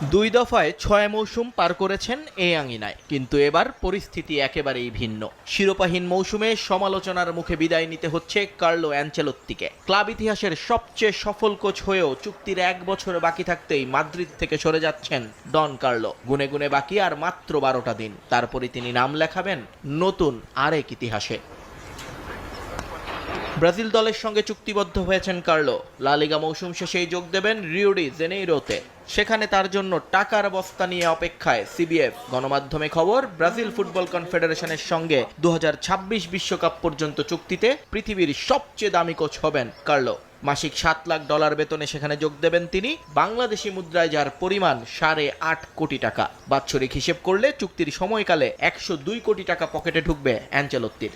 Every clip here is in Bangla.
দুই দফায় ৬ মৌসুম পার করেছেন এই আঙিনায়, কিন্তু এবার পরিস্থিতি একেবারেই ভিন্ন। শিরোপাহীন মৌসুমে সমালোচনার মুখে বিদায় নিতে হচ্ছে কার্লো অ্যানচেলোত্তিকে। ক্লাব ইতিহাসের সবচেয়ে সফল কোচ হয়েও চুক্তির ১ বছর বাকি থাকতেই মাদ্রিদ থেকে সরে যাচ্ছেন ডন কার্লো। গুনে গুনে বাকি আর মাত্র ১২টা দিন, তারপরে তিনি নাম লেখাবেন নতুন আরেক ইতিহাসে। ব্রাজিল দলের সঙ্গে চুক্তিবদ্ধ হয়েছেন কার্লো। লা লিগা মৌসুম শেষেই যোগ দেবেন রিও ডি জেনেইরোতে। সেখানে তার জন্য টাকার বস্তা নিয়ে অপেক্ষায় সিবিএফ। গণমাধ্যমে খবর, ব্রাজিল ফুটবল কনফেডারেশনের সঙ্গে ২০২৬ বিশ্বকাপ পর্যন্ত চুক্তিতে পৃথিবীর সবচেয়ে দামি কোচ হবেন কার্লো। মাসিক $৭ লাখ বেতনে সেখানে যোগ দেবেন তিনি। বাংলাদেশি মুদ্রায় যার পরিমাণ ৮.৫ কোটি টাকা। বাৎসরিক হিসেব করলে চুক্তির সময়কালে ১০২ কোটি টাকা পকেটে ঢুকবে অ্যানচেলোত্তির।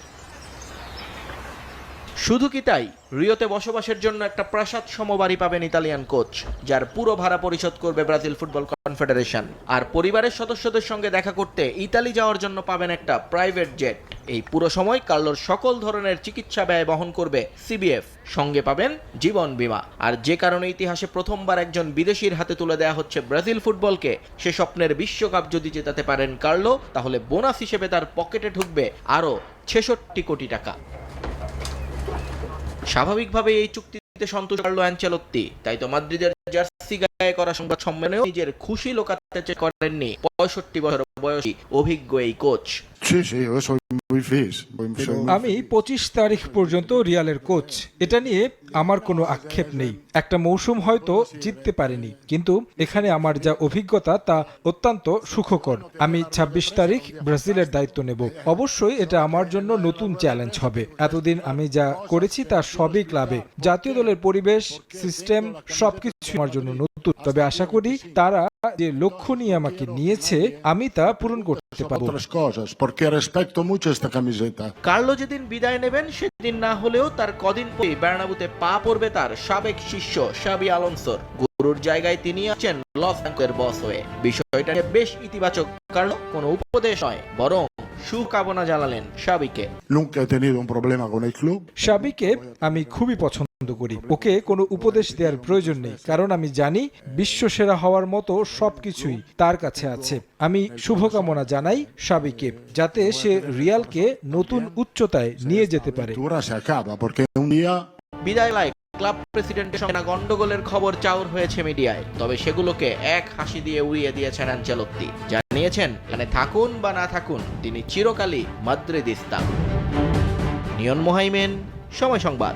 শুধু কি তাই, রিওতে বসবাসের জন্য একটা প্রাসাদ সমবাড়ি পাবেন ইতালিয়ান কোচ, যার পুরো ভাড়া পরিশোধ করবে ব্রাজিল ফুটবল কনফেডারেশন। আর পরিবারের সদস্যদের সঙ্গে দেখা করতে ইতালি যাওয়ার জন্য পাবেন একটা প্রাইভেট জেট। এই পুরো সময় কার্লোর সকল ধরনের চিকিৎসা ব্যয় বহন করবে সিবিএফ। সঙ্গে পাবেন জীবন বীমা। আর যে কারণে ইতিহাসে প্রথমবার একজন বিদেশির হাতে তুলে দেওয়া হচ্ছে ব্রাজিল ফুটবলকে, সে স্বপ্নের বিশ্বকাপ যদি জেতাতে পারেন কার্লো, তাহলে বোনাস হিসেবে তার পকেটে ঢুকবে আরও ৬৬ কোটি টাকা। স্বাভাবিকভাবে এই চুক্তিতে সন্তুষ্ট কার্লো অ্যানচেলোত্তি। তাই তো মাদ্রিদের জার্সি গায়ে করা সংবাদ সম্মেলনেও নিজের খুশি লোকাতে চেষ্টা করেননি ৬৫ বছর বয়সী অভিজ্ঞ এই কোচ। আমি ২৫ তারিখ পর্যন্ত রিয়ালের কোচ, এটা নিয়ে আমার কোনো আক্ষেপ নেই। একটা মৌসুম হয়তো জিততে পারিনি, কিন্তু এখানে আমার যা অভিজ্ঞতা তা অত্যন্ত সুখকর। আমি ২৬ তারিখ ব্রাজিলের দায়িত্ব নেব। অবশ্যই এটা আমার জন্য নতুন চ্যালেঞ্জ হবে। এতদিন আমি যা করেছি তা সবই ক্লাবে। জাতীয় দলের পরিবেশ, সিস্টেম সবকিছু আমার জন্য নতুন। তবে আশা করি তারা যে লক্ষ্য নিয়ে আমাকে নিয়েছে, আমি তা পূরণ করতে পারবো। কার্লো যেদিন বিদায় নেবেন, সেদিন না হলেও তার কদিন পরেই বার্নাব্যুতে পা পড়বে তার সাবেক শিষ্য শাবি আলোনসোর। গুরুর জায়গায় তিনি আছেন লস ব্লাঙ্কোর বস হয়ে। বিষয়টা বেশ ইতিবাচক। কার্লো কোনো উপদেশ নয়, বরং শুভকামনা জানালেন শাবিকে। শাবিকে আমি খুবই পছন্দ করি। ওকে কোনো উপদেশ দেওয়ার প্রয়োজন নেই, কারণ আমি জানি বিশ্বসেরা হওয়ার মতো সবকিছুই তার কাছে আছে। আমি শুভকামনা জানাই শাবিকে, যাতে সে রিয়ালকে নতুন উচ্চতায় নিয়ে যেতে পারে। বিদায় লাইক ক্লাব প্রেসিডেন্টের সঙ্গে গন্ডগোলের খবর চাউর হয়েছে মিডিয়ায়, তবে সেগুলোকে এক হাসি দিয়ে উড়িয়ে দিয়েছেন অ্যানচেলোত্তি। জানিয়েছেন, এখানে থাকুন বা না থাকুন, তিনি চিরকালই মাদ্রিদিস্তা। নিয়ন মোহাইমেন, সময় সংবাদ।